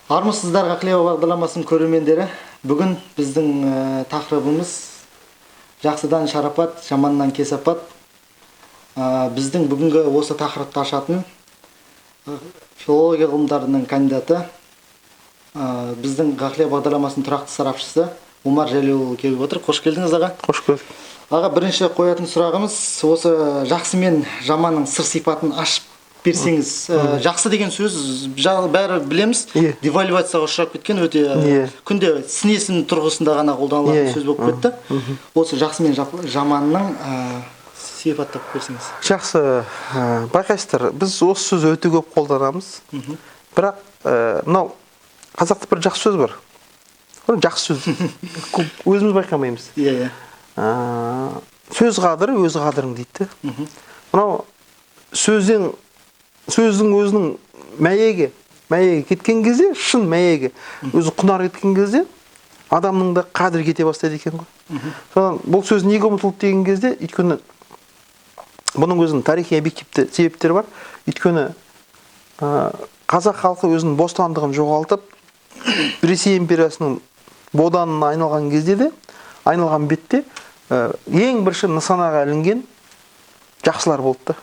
Армысыздар Ақлева бағдарламасының көрермендері. Бүгін біздің тақырыбымыз жақсыдан шарапат, жаманнан кесапат. Біздің бүгінгі осы тақырыпты ашатын филология ғылымдарының кандидаты, біздің Ақлева бағдарламасының тұрақты сарапшысы Омар Жәлеуұлы келіп отыр. Қош келдіңіз, аға. Қош көрдік. Аға, бірінші қоятын сұрағымыз осы жақсы мен жаманның сыр сипатын ашып берсеңіз. Жақсы деген сөз бәрі білеміз, девальвацияға ұшырап кеткен, өте күнде сын есім тұрғысында ғана қолданылатын сөз болып кетті. Осы жақсы мен жаманның сипаттап берсеңіз. Жақсы, байқайсыздар, біз осы сөз өте көп қолданамыз. Бірақ мынау қазақта бір жақсы сөз бар. Жақсы сөз. Өзіміз байқамаймыз. Сөз қадірі өз қадірің дейді. Мынау сөздің өзінің мәйегі кеткен кезде, шын мәйегі өзі құнар кеткен кезде адамның да қадір кете бастайды екен ғой. Содан бұл сөз неге ұмытылды деген кезде, өйткені бұның өзінің тарихи объективті себептері бар. Өйткені қазақ халқы өзінің бостандығын жоғалтып, Ресей империясының боданына айналған бетте ең бірінші нысанаға ілінген жақсылар болды.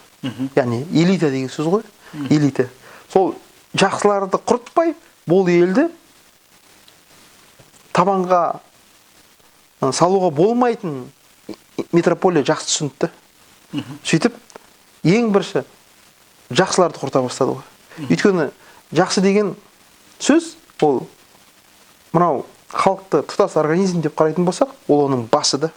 Яғни элита деген сөз ғой. Элита. Сол жақсыларды құртпай, бұл елді табанға салуға болмайтын метрополия жақсы түсінді. Сөйтіп, ең бірінші жақсыларды құрта бастады ғой. Өйткені жақсы деген сөз, ол мынау халықты тұтас организм деп қарайтын болсақ, ол оның басыды.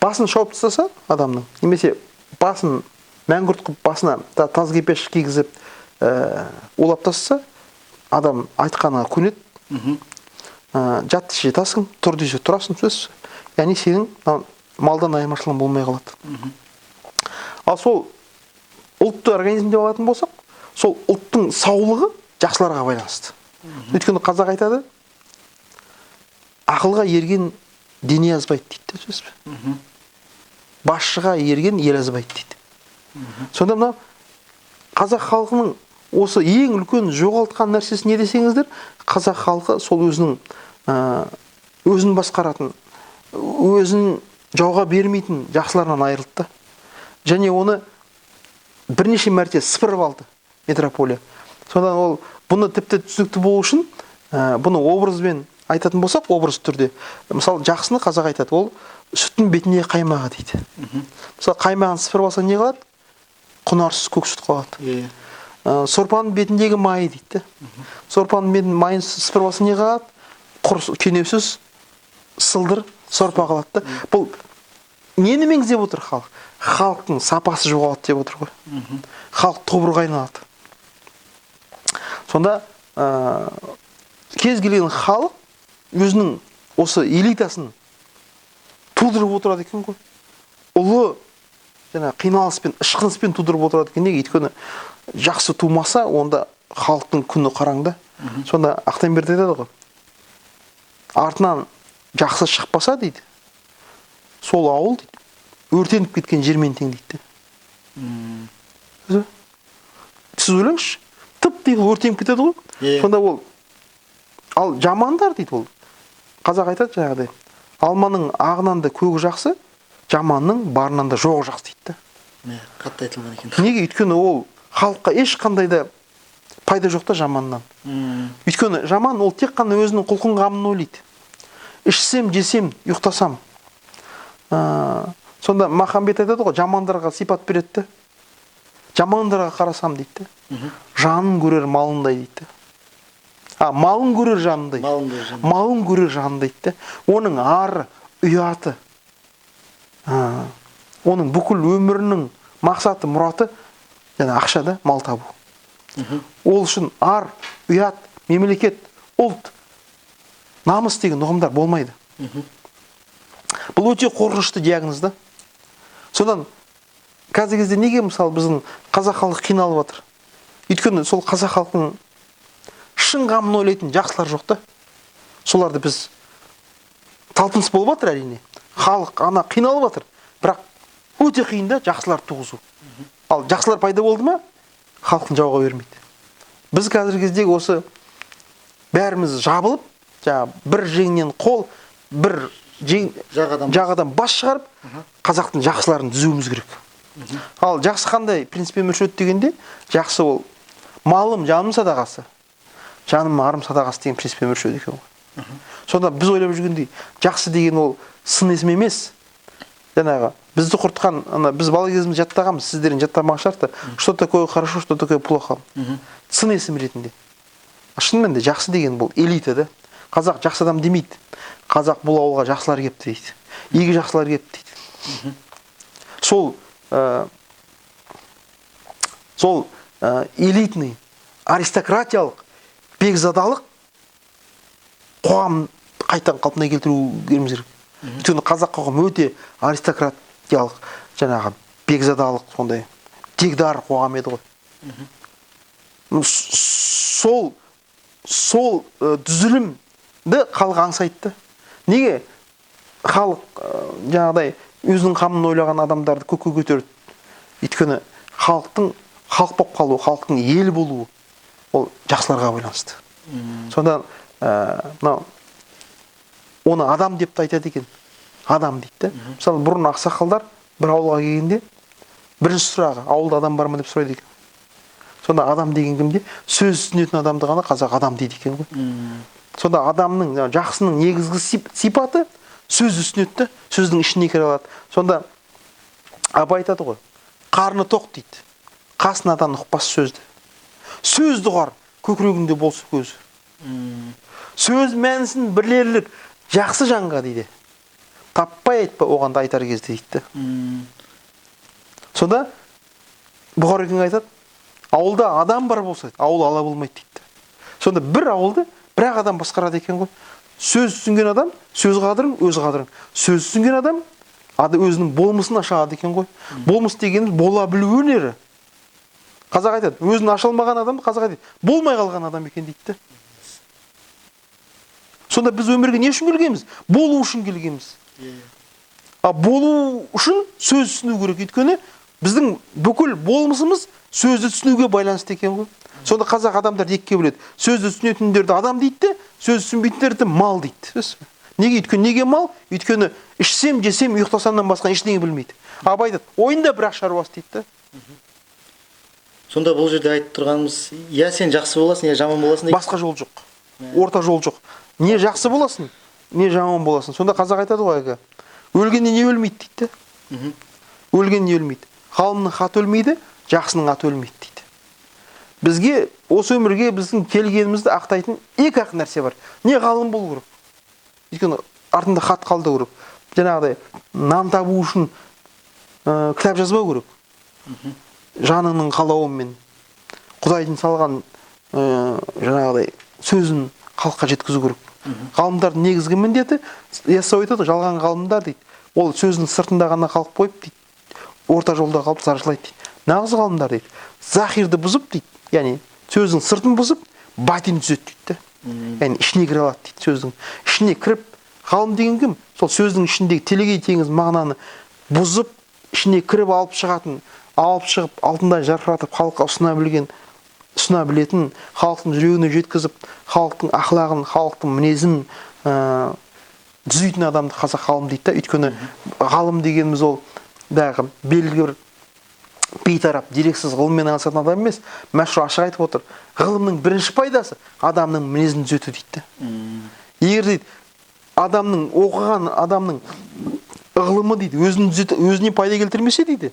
Басын шауып тастаса адамның, немесе басын мәңгүрт қып басына таз кепеш кигізіп улап тастаса, адам айтқанға көнеді. Жат десе жатасың, тұр десе тұрасың, сөз. Яғни сенің малдан айырмашылығың болмай қалады. Ал сол ұлтты организм деп алатын болсақ, сол ұлттың саулығы жақсыларға байланысты. Өйткені қазақ айтады, ақылға ерген дене азбайды дейді сөз. Басшыға ерген ел азбайды дейді. Сонда мына қазақ халқының осы ең үлкен жоғалтқан нәрсесі не десеңіздер, қазақ халқы сол өзін басқаратын, өзін жауға бермейтін жақсыларынан айырылды. Және оны бірнеше мәрте сыпырып алды метрополия. Сонда ол бұны тіпті түсінікті болу үшін, бұны образбен айтатын болсақ, образ түрде. Мысалы, жақсыны қазақ айтады, ол сүттің бетіне қаймағы дейді. Мысалы, қаймағын сыпырып алса не қалады? Құнарсыз көк сүт қалады. Сорпаның бетіндегі майы дейді. Сорпаның бетінің майын сыпырып алса не қалады? Құр кенеусіз сылдыр сорпа қалады. Бұл нені меңзеп отыр халық? Халықтың сапасы жоғалады деп отыр ғой. Халық тобырға айналады. Сонда кез келген халық өзінің осы элитасын тудырып отырады екен ғой. Ұлы қиналыспен, ышқыныспен тудырып отырады екен. Неге? Өйткені жақсы тумаса, онда халықтың күні қараңда. Сонда Ақтанберді айтады ғой. Артынан жақсы шықпаса дейді, сол ауыл дейді, өртеніп кеткен жермен тең дейді. Сіз ойлаңызшы, тып-типыл өртеніп кетеді ғой. Сонда ол, ал жамандар дейді ол. Қазақ айтады жаңағыдай, алманың ағынан да көгі жақсы, жаманның барынан да жоғы жақсы дейді. Қатты айтылған екен. Неге? Өйткені ол халыққа ешқандай да пайда жоқ та жаманнан. Өйткені жаман ол тек қана өзінің құлқын қамын ойлайды. Ішсем, жесем, ұйықтасам. Сонда Махамбет айтады ғой, жамандарға сипат береді. Жамандарға қарасам дейді. Жанын көрер малындай дейді. Малын көрер жанындай. Малын көрер жанындай дейді. Оның ары, ұяты, оның бүкіл өмірінің мақсаты, мұраты ақшада мал табу. Ол үшін ар, ұят, мемлекет, ұлт, намыс деген ұғымдар болмайды. Бұл өте қорқынышты диагноз да. Содан қазіргі кезде неге мысалы біздің қазақ халқы қиналып жатыр? Өйткені сол қазақ халқының шын қамын ойлайтын жақсылар жоқ та. Соларды біз талпыныс болып жатыр әрине. Халық қиналып жатыр. Бірақ өте қиын да жақсылар туғызу. Ал жақсылар пайда болды ма, халықтың жауға бермейді. Біз қазіргі кездегі осы бәріміз жабылып, бір жеңнен қол, бір жағадан бас шығарып, қазақтың жақсыларын түзуіміз керек. Ал жақсы қандай принциппен мөлшерледі дегенде, жақсы ол малым жаным садағасы, жаным арым садағасы деген принциппен мөлшерледі екен ғой. Сонда біз ойлап жүргендей, жақсы деген ол сын есім емес. Жаңағы бізді құртқан, біз бала кезімізде жаттағанбыз, сіздердің жаттамаған шығар, что такое хорошо, что такое плохо. Сын есім ретінде. Шынымен де жақсы деген бұл элита да. Қазақ жақсы адам демейді. Қазақ бұл ауылға жақсылар кепті дейді. Игі жақсылар кепті дейді. Сол элитный, аристократиялық, бекзадалық қоғам қайтадан қалпына келтіруіміз керек. Өйткені қазақ қоғамы өте аристократиялық, жаңағы бекзадалық, сондай тегдар қоғам еді ғой. Сол түзілімді халық аңсайды. Неге халық жаңағыдай өзінің қамын ойлаған адамдарды көкке көтерді? Өйткені халық болып қалуы, халықтың ел болуы ол жақсыларға байланысты. Сонда оны адам деп айтады екен. Адам дейді. Мысалы, бұрын ақсақалдар бір ауылға келгенде бірінші сұрағы, ауылда адам бар ма деп сұрайды екен. Сонда адам деген кімде? Сөз түсінетін адамды ғана қазақ адам дейді екен ғой. Сонда адамның, жақсының негізгі сипаты сөз түсінеді, сөздің ішіне кіре алады. Сонда Абай айтады ғой, қарны тоқ дейді, қасынадан ұқпас сөзді. Сөзді ұғар, көкірегінде болса көзі. Сөз мәнісін білерлік жақсы жанға дейді. Таппай айтпа, оған да айтар кезде дейді. Сонда Бұхар екен айтады, ауылда адам бар болса, ауыл ала болмайды дейді. Сонда бір ауылды бір адам басқарады екен ғой. Сөз түсінген адам, сөз қадірің, өз қадірің. Сөз түсінген адам, өзінің болмысын ашады екен ғой. Болмыс дегеніміз бола білу өнері. Қазақ айтады, өзін аша алмаған адам, қазақ айтады, болмай қалған адам екен дейді. Сонда біз өмірге не үшін келгенбіз? Болу үшін келгенбіз. Болу үшін сөз түсіну керек. Өйткені біздің бүкіл болмысымыз сөзді түсінуге байланысты екен ғой. Сонда қазақ адамдар екіге бөледі. Сөзді түсінетіндерді адам дейді, сөз түсінбейтіндерді мал дейді. Неге? Өйткені неге мал? Өйткені ішсем, жесем, ұйықтасамнан басқа ештеңе білмейді. Абай айтады, ойында бірақ шаруасы дейді. Сонда бұл жерде айтып тұрғанымыз, я сен жақсы боласың, я жаман боласың дейді. Басқа жол жоқ. Орта жол жоқ. Не жақсы боласың, не жаман боласың. Сонда қазақ айтады ғой, әгі, өлгенде не өлмейді дейді. Өлген не өлмейді. Ғалымның хаты өлмейді, жақсының аты өлмейді дейді. Бізге осы өмірге біздің келгенімізді ақтайтын екі-ақ нәрсе бар. Не ғалым болу керек. Өйткені артында хат қалды керек. Жаңағыдай нан табу үшін кітап жазбау керек. Жанының қалауымен Құдайдың салған жаңағыдай сөзін халыққа жеткізу керек. Ғалымдардың негізгі міндеті, Яссауи айтады, жалған ғалымдар дейді. Ол сөзінің сыртында ғана қалып қойып дейді. Орта жолда қалып заржылайды дейді. Нағыз ғалымдар дейді. Захирді бұзып дейді. Яғни сөздің сыртын бұзып, батин түзет дейді. Яғни ішіне кіре алады дейді. Сөздің ішіне кіріп, ғалым деген кім? Сол сөздің ішіндегі телегей теңіз мағынаны бұзып, ішіне кіріп алып шығатын, алып шығып, алтындай жарқыратып халыққа ұсына білетін, халықтың жүрегіне жеткізіп, халықтың ақылағын, халықтың мінезін түзейтін адамды қазақ ғалым дейді. Өйткені ғалым дегеніміз ол дағы белгілі бір бейтарап, дерексіз ғылыммен айналысатын адам емес. Мәшһүр ашық айтып отыр. Ғылымның бірінші пайдасы адамның мінезін түзету дейді. Егер дейді, адамның оқыған адамның ғылымы дейді, өзіне пайда келтірмесе дейді.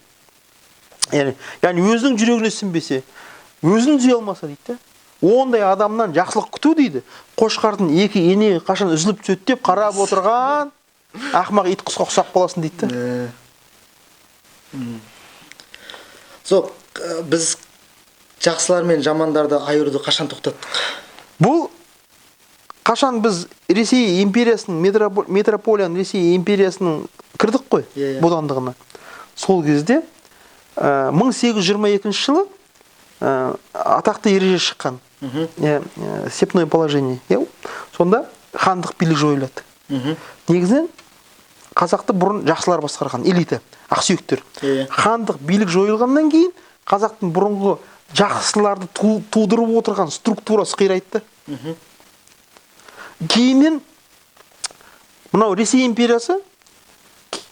Яғни өзінің жүрегіне сіңбесе, өзін түзей алмаса дейді. Ондай адамнан жақсылық күту дейді. Қошқардың екі ене қашан үзіліп түседі деп қарап отырған ақымақ ит құсқа ұқсап қаласың дейді. Біз жақсылар мен жамандарды айыруды қашан тоқтаттық? Бұл қашан біз Ресей империясының, метрополиян Ресей империясының кірдік қой бодандығына. Сол кезде 1822 жылы атақты ереже шыққан. Сепное положение. Сонда хандық билік жойылады. Негізінен қазақты бұрын жақсылар басқарған, элита, ақсүйектер. Хандық билік жойылғаннан кейін қазақтың бұрынғы жақсыларды тудырып отырған структурасы қирайды. Кейіннен мынау Ресей империясы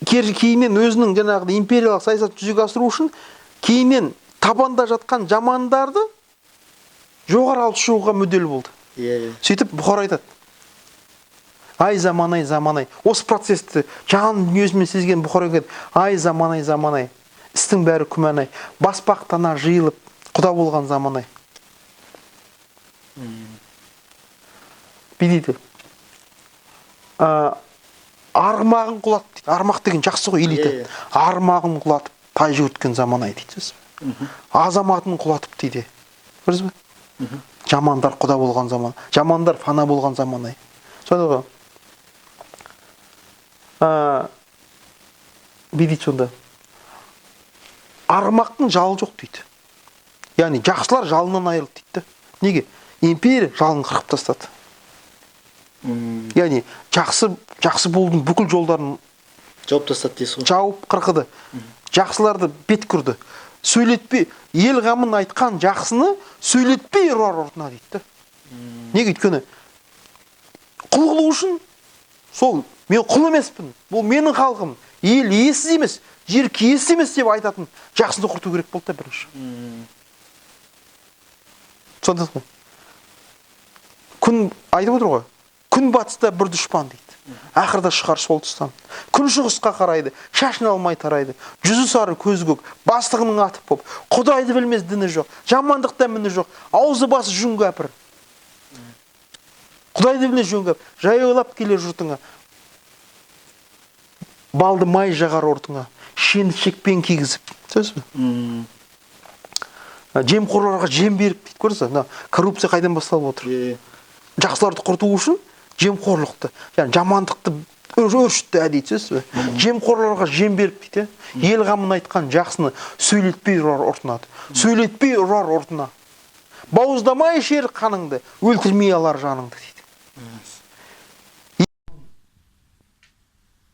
кейіннен өзінің жаңағыдай империялық саясатын жүзеге асыру үшін кейіннен табанда жатқан жамандарды жоғары алып шығуға мүдделі болды. Сөйтіп Бұхар айтады: ай заман, ай заман, ай. Осы процесті жан дүниесімен сезген Бұхар айтады: ай заман, ай заман, ай. Істің бәрі күмән, ай. Баспақтана жиылып құда болған заман, ай. Бейдейді. Армағын құлатып дейді. Армақ деген жақсы ғой, елиті. Армағын құлатып тай жүгірткен заман, ай дейді. Азаматын құлатып дейді. Көрдіңіз бе? Жамандар құда болған заман, жамандар фана болған заман, ай. Сонда бейдейді сонда. Армақтың жалы жоқ дейді. Яғни жақсылар жалынан айырылды дейді. Неге? Империя жалын қырқып тастады. Яғни жақсы болудың бүкіл жолдарын жауып тастады дейсіз ғой. Жауып қырқыды. Жақсыларды бет күрді. Сөйлетпей, ел қамын айтқан жақсыны сөйлетпей ұрар ұртына дейді. Неге? Өйткені құл қылу үшін сол мен құл емеспін, бұл менің халқым, ел иесіз емес, жер киесіз емес деп айтатын жақсыны құрту керек болды да бірінші. Сонда күн айтып отыр ғой. Күн батыста бір дұшпан дейді. Ақырда шығар сол тұстан. Күн шығысқа қарайды, шашын алмай тарайды. Жүзі сары, көзі көк, бастығының атып боп, Құдайды білмес діні жоқ, жамандықта міні жоқ, аузы басы жүн кәпір. Құдайды білмес жүн кәпір, жаяулап келер жұртыңа. Балды май жағар ортыңа, шені шекпен кигізіп. Сөз бе? Жемқорларға жем беріп дейді, көрсіз? Коррупция қайдан басталып отыр? Жақсыларды құрту үшін жемқорлықты, яғни жамандықты өршітті дейді, сөз бе? Жемқорларға жем беріп дейді. Ел қамын айтқан жақсыны сөйлетпей ұрар ұртына. Сөйлетпей ұрар ұртына. Бауыздамай шер қаныңды, өлтірмей алар жаныңды дейді.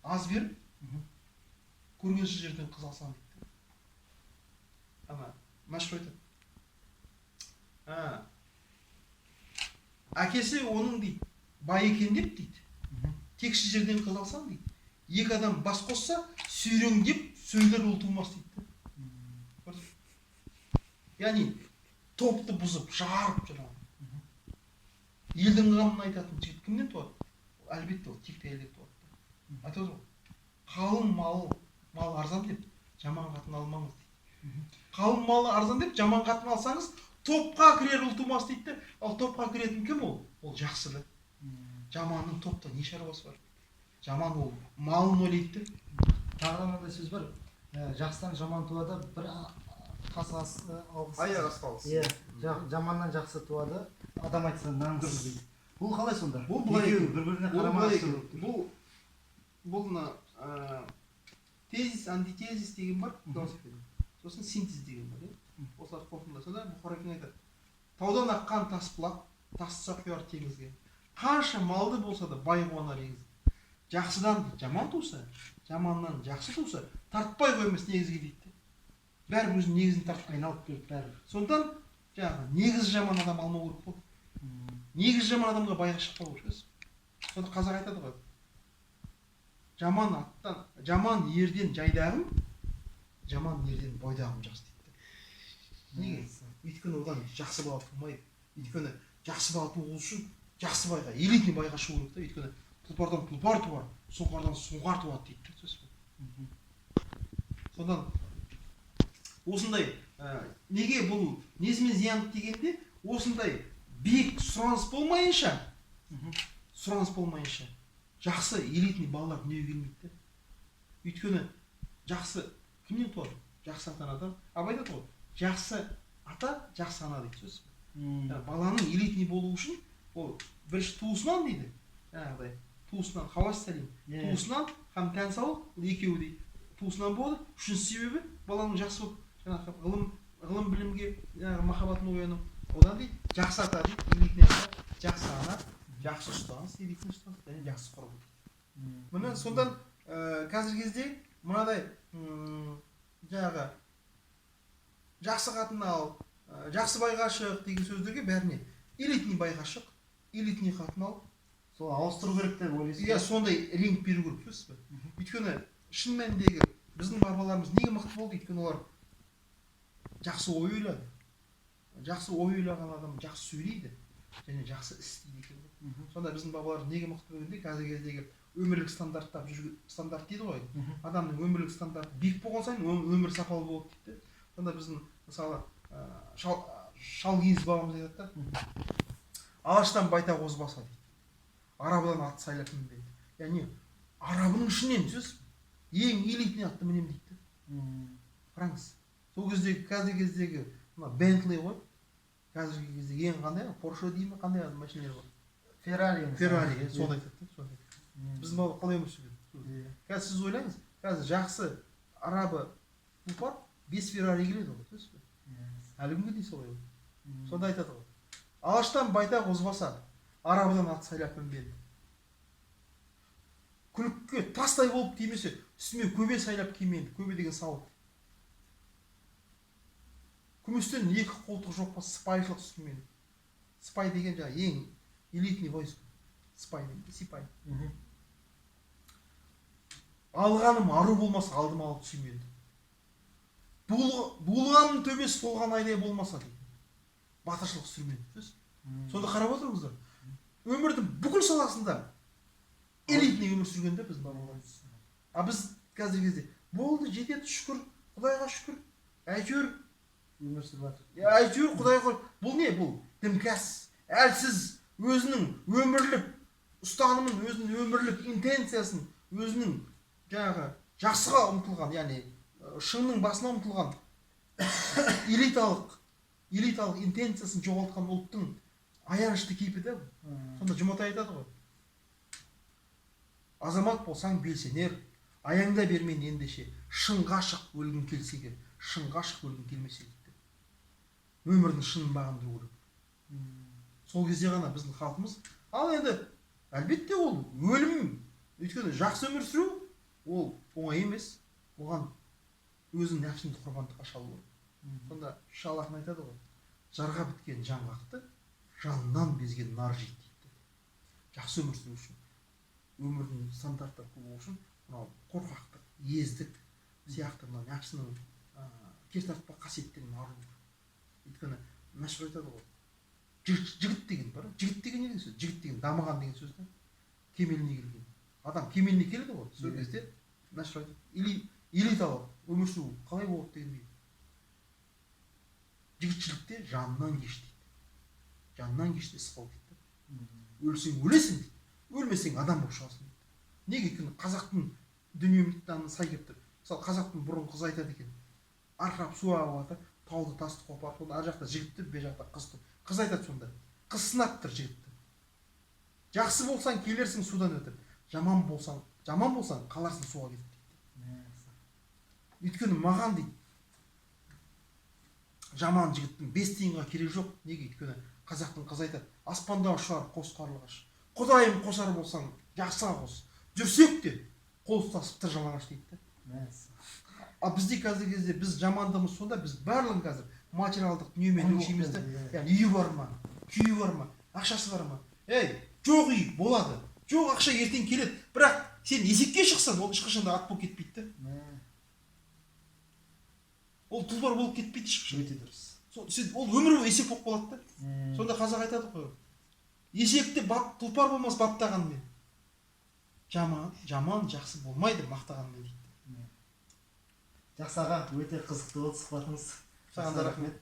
Аз беріп, көргенсіз жерден қыз алсам дейді. Ана, мәшһүр айтады. Әкесі оның дейді, бай екен деп дейді. Тексіз жерден қыз алсам дейді. Екі адам бас қосса, сүйреңдеп сөйлер ол тумас дейді. Яғни топты бұзып, жарып жаңағы. Елдің қамын айтатын жігіт кімнен туады? Әлбетте ол текті әйелден туады. Айтады ғой. Қалың мал арзан деп, жаман қатын алмаңыз дейді. Қалың малы арзан деп, жаман қатын алсаңыз, топқа кірер ұл тумас дейді. Ал топқа кіретін кім ол? Ол жақсылы. Жаманның топта не шаруасы бар? Жаман ол малын ойлайды. Тағы мынандай сөз бар. Жақсыдан жаман туады, бір қасасы алғысы. Аяқ асты алғысы. Жаманнан жақсы туады, адам айтса нанғысыз дейді. Бұл қалай сонда? Бұл былай екен. Бір-біріне қарамай. Бұл тезис, антитезис деген бар. Сосын синтез деген бар. Осылар қорытындыласа да Бұхар айтады. Таудан аққан тас бұлақ, тасса құяр теңізге. Қанша малды болса да бай қуанар егіз. Жақсыдан жаман туса, жаманнан жақсы туса, тартпай қоймас негізге дейді. Бәрі өзінің негізін тартып айналып келіп бәрі. Сондықтан жаңағы негізі жаман адам алмау керек болды. Негізі жаман адамға байға шықпау керек. Сонда қазақ айтады ғой. Жаман ерден жайдағым, жаман ерден бойдағым жақсы дейді. Неге? Өйткені одан жақсы бала тумайды. Өйткені жақсы бала туу үшін жақсы байға, елитный байға шығу керек та. Өйткені тұлпардан тұлпар туар, сұңқардан сұңқар туады дейді. Содан осындай неге бұл несімен зиянды дегенде, осындай биік сұраныс болмайынша, жақсы елитный балалар дүниеге келмейді. Өйткені жақсы кімнен туады? Жақсы ата-анадан. Абай айтады ғой, жақсы ата, жақсы ана дейді сөз. Баланың елитный болу үшін ол бірінші туысынан дейді. Жаңағыдай туысынан хауас сәлем, туысынан һәм тән саулық, екеуі дейді. Туысынан болды. Үшінші себебі баланың жақсы болып, жаңағы ғылым білімге махаббатын ояну. Одан дейді, жақсы ата дейді, елитный ата, жақсы ана, жақсы ұстаз, елитный ұстаз, және жақсы құрбы. Міне сондан қазіргі кезде мынадай жаңағы жақсы қатын ал, жақсы байға шық деген сөздерге бәріне элитный байға шық, элитный қатын ал, сол ауыстыру керек деп ойлайсыз? Иә, сондай реңк беру керек, түсінесіз бе? Өйткені шын мәніндегі біздің бабаларымыз неге мықты болды? Өйткені олар жақсы ой ойлады. Жақсы ой ойлаған адам жақсы сөйлейді және жақсы істейді екен. Сонда біздің бабалар неге мықты болғанда қазіргі кездегі өмірлік стандарттап жүрген стандарт дейді ғой. Адамның өмірлік стандарты биік болған сайын өмір сапалы болады дейді. Сонда біздің мысалы Шалгиз бабамыз айтады да, алаштан байтақ озбаса дейді. Арабадан ат сайлап мінбейді. Яғни арабының ішінен сөз ең элитный атты мінем дейді. Қараңыз. Сол кездегі қазіргі кездегі мына Бентли ғой. Қазіргі кездегі ең қандай? Порше дей ме? Қандай машиналар бар? Феррари, соны айтады да, соны. Біздің бала қалай өмір сүреді? Қазір сіз ойлаңыз, қазір жақсы арабы тұлпар 5 Феррари келеді ғой, түсінесіз бе? Әлі күнге дейін солай ғой. Сонда айтады ғой. Алаштан байтақ озбаса, арабадан ат сайлап мінбеді. Күлікке тастай болып кимесе, үстіме көбе сайлап кимейді. Көбе деген сауыт. Күмістен 2 қолтық жоқ па, сыпайшылық үстімен. Сыпай деген жаңа ең элитный войско. Сыпай дейді, сипай. Алғаным ару болмаса, алдым алып сүймеді. Булғаным төбесі толған айдай болмаса дейді. Батыршылық сүрмеді. Сонда қарап отырыңыздар. Өмірдің бүкіл саласында элитный өмір сүргенде біздің бабаларымыз. А біз қазіргі кезде болды, жетеді, шүкір, Құдайға шүкір. Әйтеуір өмір сүріп жатыр. Әйтеуір Құдайға, бұл не? Бұл дімкәс. Әлсіз өзінің өмірлік ұстанымын, өзінің өмірлік интенциясын, өзінің жаңағы жақсыға ұмтылған, яғни шыңның басына ұмтылған элиталық интенциясын жоғалтқан ұлттың аянышты кейпі де. Сонда Жұматай айтады ғой. Азамат болсаң белсенер, аяңда бермен ендеше, шынға шық өлгің келсе кел, шынға шық өлгің келмесе дейді. Өмірдің шынын бағындыру керек. Сол кезде ғана біздің халқымыз, ал енді әлбетте ол өлім, өйткені жақсы өмір сүру, ол оңай емес. Оған өзің нәпсіңді құрбандыққа шалу керек. Сонда Шалахын айтады ғой. Жарға біткен жаңғақты, жаннан безген нар жейді дейді. Жақсы өмір сүру үшін, өмірдің стандарттары болу үшін, мынау қорқақтық, ездік сияқты мынау нәпсінің кеш тартпа қасиеттерін арылу керек. Өйткені Мәшһүр айтады ғой. Жігіт деген бар. Жігіт деген не деген сөз? Жігіт деген дамыған деген сөз да. Кемеліне келген. Адам кемеліне келеді ғой. Сол кезде Мәшһүр айтады. Элиталық өмір сүру қалай болады деген дейді. Жігітшілікте жанынан кеш дейді. Жанынан кеште сықау дейді. Өлсең өлесің дейді. Өлмесең адам болып шығасың дейді. Неге? Өйткені қазақтың дүниеміне сай келіп тұр. Мысалы қазақтың бұрын қыз айтады екен. Арқырап су ағып жатыр, тауды тасты қопарып, сонда ар жақта жігітті, бер жақта қызды. Қыз айтады сонда. Қыз сынап тұр жігітті. Жақсы болсаң келерсің судан өтіп, жаман болсаң қаларсың суға кетіп дейді. Өйткені маған дейді, жаман жігіттің 5 тиынға керек жоқ. Неге? Өйткені қазақтың қызы айтады, аспанда ұшар қос қарлығаш. Құдайым қосар болсаң, жақсыға қос. Жүрсек те қол ұстасып тыр жалаңаш дейді. А бізде қазіргі кезде біз жамандығымыз сонда, біз барлығын қазір материалдық дүниемен өлшейміз де. Яғни үйі бар ма, күйі бар ма, ақшасы бар ма? Жоқ үй болады. Жоқ ақша ертең келеді. Бірақ сен есепке шықсан, ол ешқашан да ат болып кетпейді. Ол тұлпар болып кетпейді ешқашан. Өте дұрыс. Ол өмір бойы есеп болып қалады да. Сонда қазақ айтады ғой. Есепте тұлпар болмас баптағанмен. Жаман жақсы болмайды мақтағанмен дейді. Жақсы аға, өте қызықты болды сұхбатыңыз. Саған да рахмет.